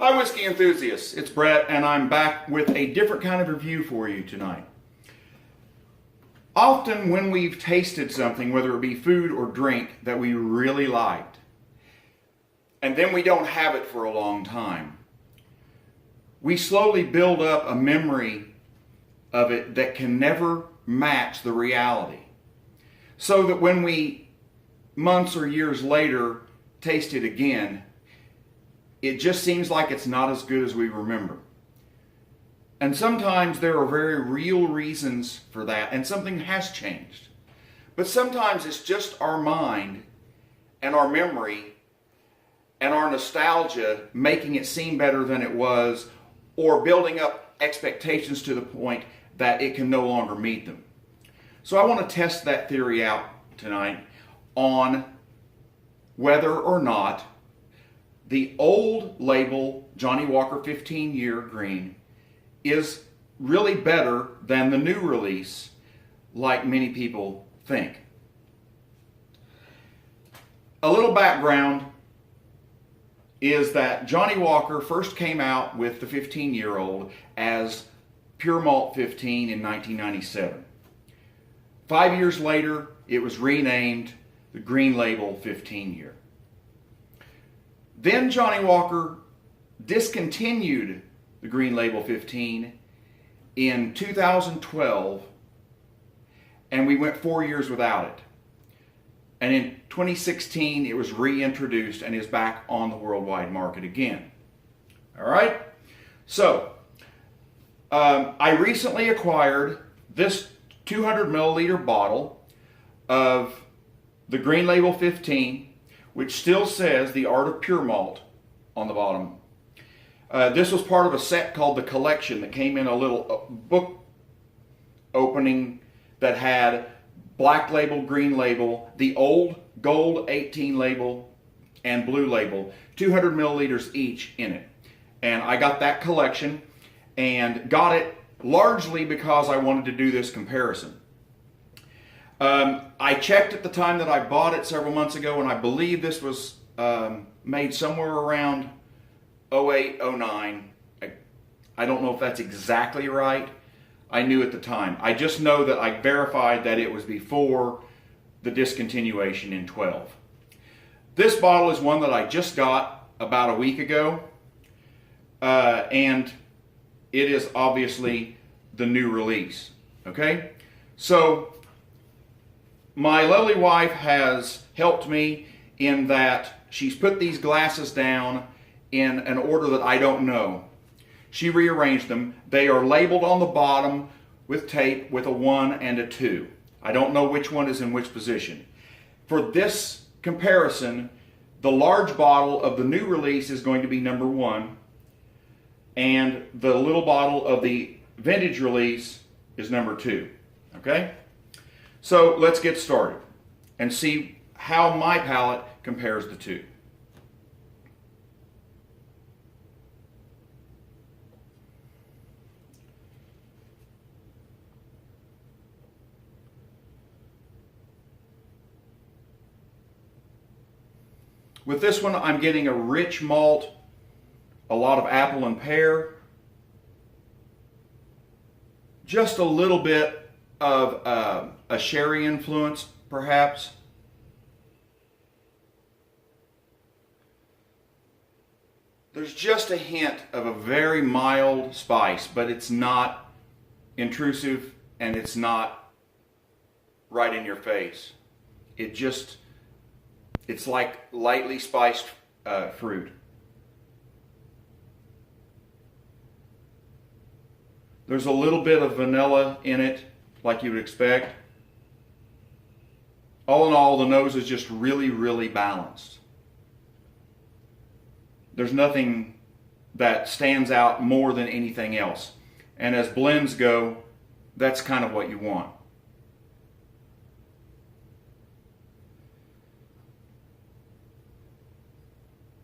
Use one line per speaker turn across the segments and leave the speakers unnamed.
Hi whiskey enthusiasts, it's Brett and I'm back with a different kind of review for you tonight. Often when we've tasted something, whether it be food or drink, that we really liked, and then we don't have it for a long time, we slowly build up a memory of it that can never match the reality. So that when we, months or years later, taste it again, it just seems like it's not as good as we remember. And sometimes there are very real reasons for that, and something has changed. But sometimes it's just our mind and our memory and our nostalgia making it seem better than it was, or building up expectations to the point that it can no longer meet them. So I want to test that theory out tonight on whether or not the old label Johnnie Walker 15-year green is really better than the new release, like many people think. A little background is that Johnnie Walker first came out with the 15-year-old as Pure Malt 15 in 1997. 5 years later, it was renamed the Green Label 15-year. Then Johnnie Walker discontinued the Green Label 15 in 2012, and we went 4 years without it. And in 2016, it was reintroduced and is back on the worldwide market again. All right? So, I recently acquired this 200 milliliter bottle of the Green Label 15, which still says The Art of Pure Malt on the bottom. This was part of a set called The Collection that came in a little book opening that had black label, green label, the old gold 18 label, and blue label, 200 milliliters each in it. And I got that collection and got it largely because I wanted to do this comparison. I checked at the time that I bought it several months ago, and I believe this was made somewhere around 08, 09. I don't know if that's exactly right. I knew at the time. I just know that I verified that it was before the discontinuation in 12. This bottle is one that I just got about a week ago, and it is obviously the new release. Okay? So, my lovely wife has helped me in that she's put these glasses down in an order that I don't know. She rearranged them. They are labeled on the bottom with tape with a 1 and a 2. I don't know which one is in which position. For this comparison, the large bottle of the new release is going to be number 1, and the little bottle of the vintage release is number 2. Okay? So let's get started and see how my palate compares the two. With this one, I'm getting a rich malt, a lot of apple and pear, just a little bit of a sherry influence, perhaps. There's just a hint of a very mild spice, but it's not intrusive and it's not right in your face. It's like lightly spiced fruit. There's a little bit of vanilla in it, like you would expect. All in all, the nose is just really, really balanced. There's nothing that stands out more than anything else. And as blends go, that's kind of what you want.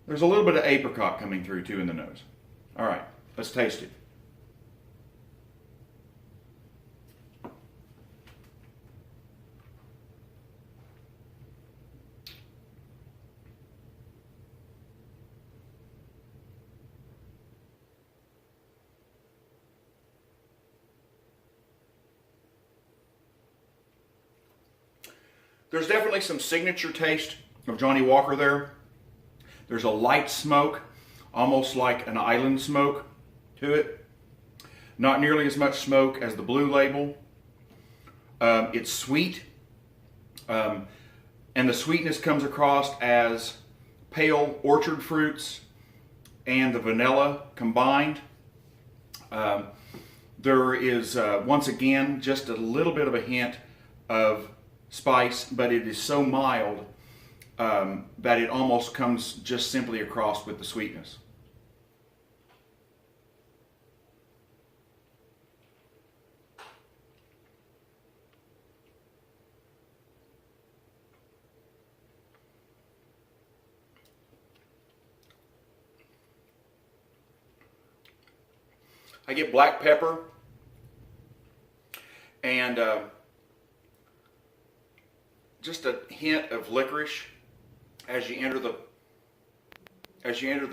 There's a little bit of apricot coming through too in the nose. All right, let's taste it. There's definitely some signature taste of Johnnie Walker there. There's a light smoke, almost like an island smoke to it. Not nearly as much smoke as the Blue Label. It's sweet, and the sweetness comes across as pale orchard fruits and the vanilla combined. There is, once again, just a little bit of a hint of spice, but it is so mild that it almost comes just simply across with the sweetness. I get black pepper and just a hint of licorice as you enter the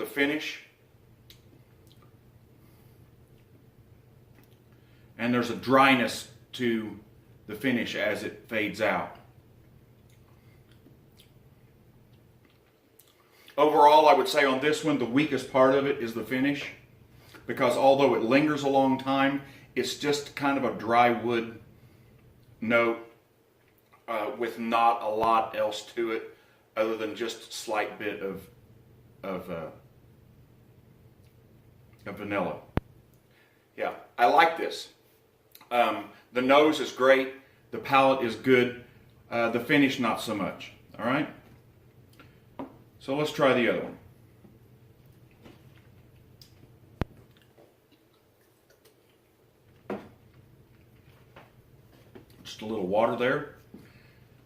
finish. And there's a dryness to the finish as it fades out. Overall, I would say on this one, the weakest part of it is the finish, because although it lingers a long time, it's just kind of a dry wood note with not a lot else to it other than just a slight bit of vanilla. Yeah, I like this. The nose is great. The palate is good. The finish, not so much. All right? So let's try the other one. Just a little water there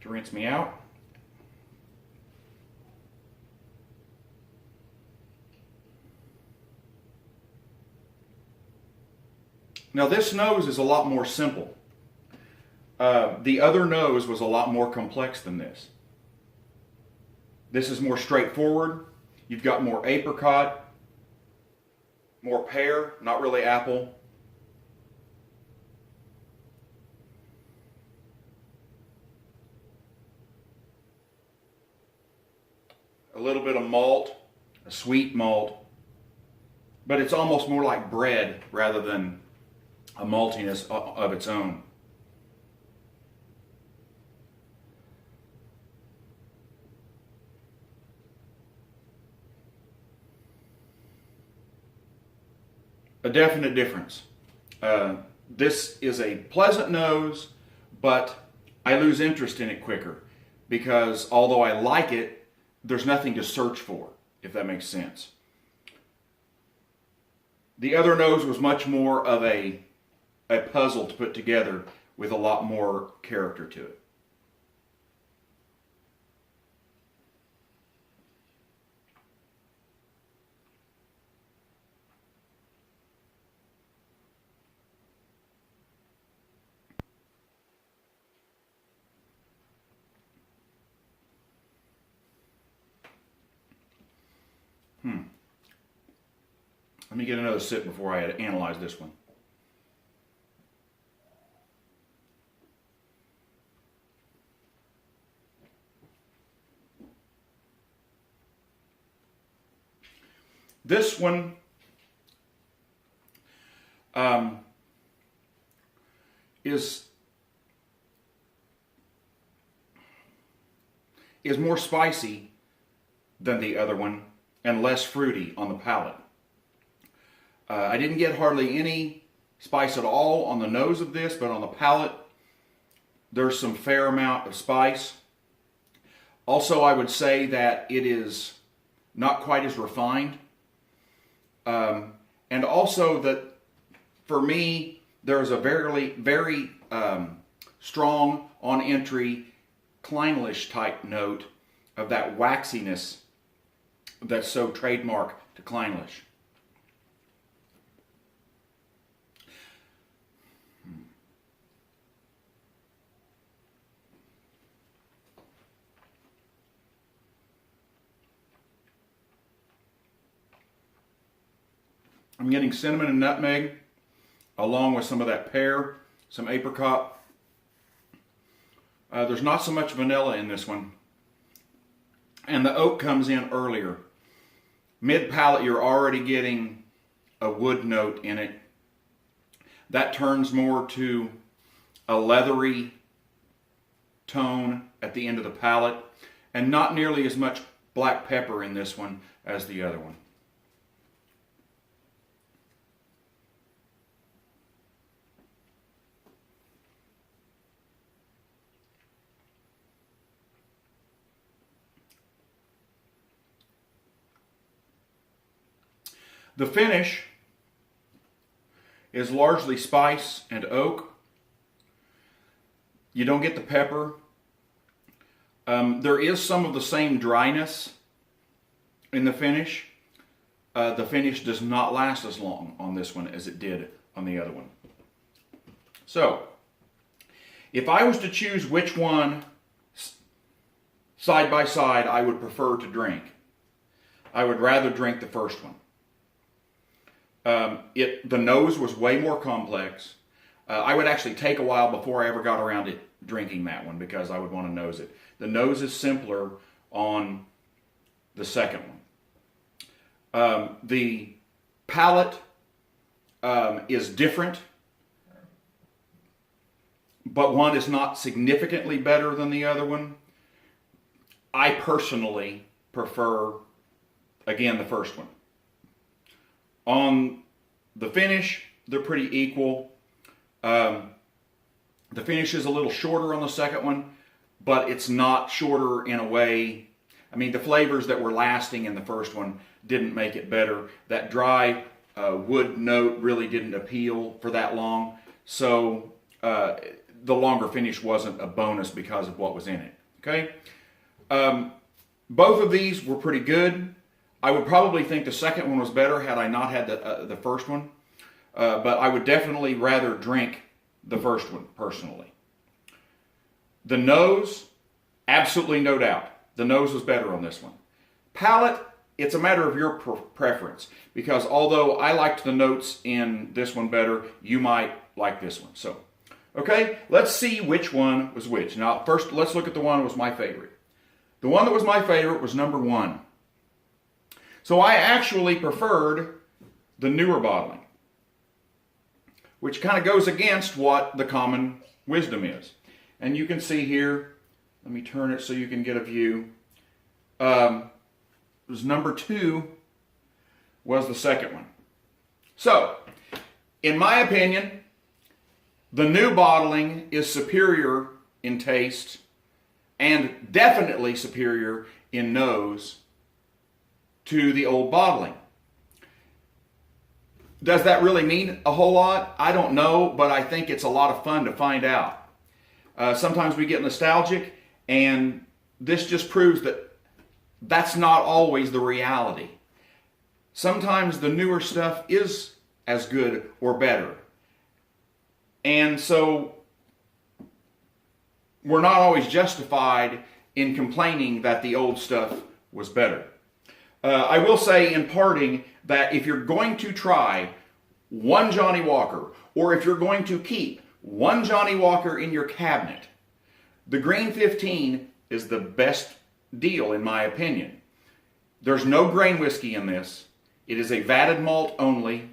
to rinse me out. Now this nose is a lot more simple. The other nose was a lot more complex than this. This is more straightforward. You've got more apricot, more pear, not really apple. A little bit of malt, a sweet malt, but it's almost more like bread rather than a maltiness of its own. A definite difference. This is a pleasant nose, but I lose interest in it quicker because although I like it, there's nothing to search for, if that makes sense. The other nose was much more of a puzzle to put together with a lot more character to it. Let me get another sip before I analyze this one. This one is more spicy than the other one and less fruity on the palate. I didn't get hardly any spice at all on the nose of this, but on the palate, there's some fair amount of spice. Also, I would say that it is not quite as refined. And also that, for me, there's a very strong on entry Clynelish type note of that waxiness that's so trademark to Clynelish. I'm getting cinnamon and nutmeg, along with some of that pear, some apricot. There's not so much vanilla in this one. And the oak comes in earlier. Mid-palate, you're already getting a wood note in it. That turns more to a leathery tone at the end of the palate, and not nearly as much black pepper in this one as the other one. The finish is largely spice and oak. You don't get the pepper. There is some of the same dryness in the finish. The finish does not last as long on this one as it did on the other one. So, if I was to choose which one side by side I would prefer to drink, I would rather drink the first one. The nose was way more complex. I would actually take a while before I ever got around to drinking that one because I would want to nose it. The nose is simpler on the second one. The palate is different, but one is not significantly better than the other one. I personally prefer, again, the first one. On the finish, they're pretty equal. The finish is a little shorter on the second one, but it's not shorter in a way. I mean, the flavors that were lasting in the first one didn't make it better. That dry wood note really didn't appeal for that long. So the longer finish wasn't a bonus because of what was in it. Okay? Both of these were pretty good. I would probably think the second one was better had I not had the first one. But I would definitely rather drink the first one, personally. The nose, absolutely no doubt. The nose was better on this one. Palate, it's a matter of your preference. Because although I liked the notes in this one better, you might like this one. So, okay, let's see which one was which. Now, first, let's look at the one that was my favorite. The one that was my favorite was number 1. So I actually preferred the newer bottling, which kind of goes against what the common wisdom is. And you can see here, let me turn it so you can get a view. It was number 2 was the second one. So, in my opinion, the new bottling is superior in taste and definitely superior in nose to the old bottling. Does that really mean a whole lot? I don't know, but I think it's a lot of fun to find out. Sometimes we get nostalgic, and this just proves that that's not always the reality. Sometimes the newer stuff is as good or better. And so we're not always justified in complaining that the old stuff was better. I will say in parting that if you're going to try one Johnny Walker, or if you're going to keep one Johnny Walker in your cabinet, the Green 15 is the best deal in my opinion. There's no grain whiskey in this. It is a vatted malt only,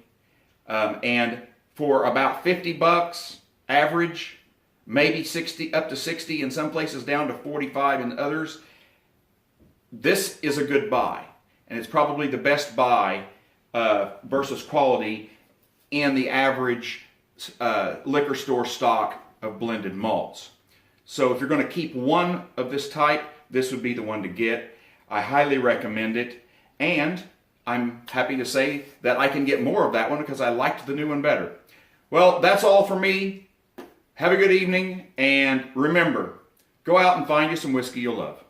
and for about $50 average, maybe 60 up to 60 in some places, down to 45 in others, this is a good buy. And it's probably the best buy versus quality in the average liquor store stock of blended malts. So if you're going to keep one of this type, this would be the one to get. I highly recommend it. And I'm happy to say that I can get more of that one because I liked the new one better. Well, that's all for me. Have a good evening. And remember, go out and find you some whiskey you'll love.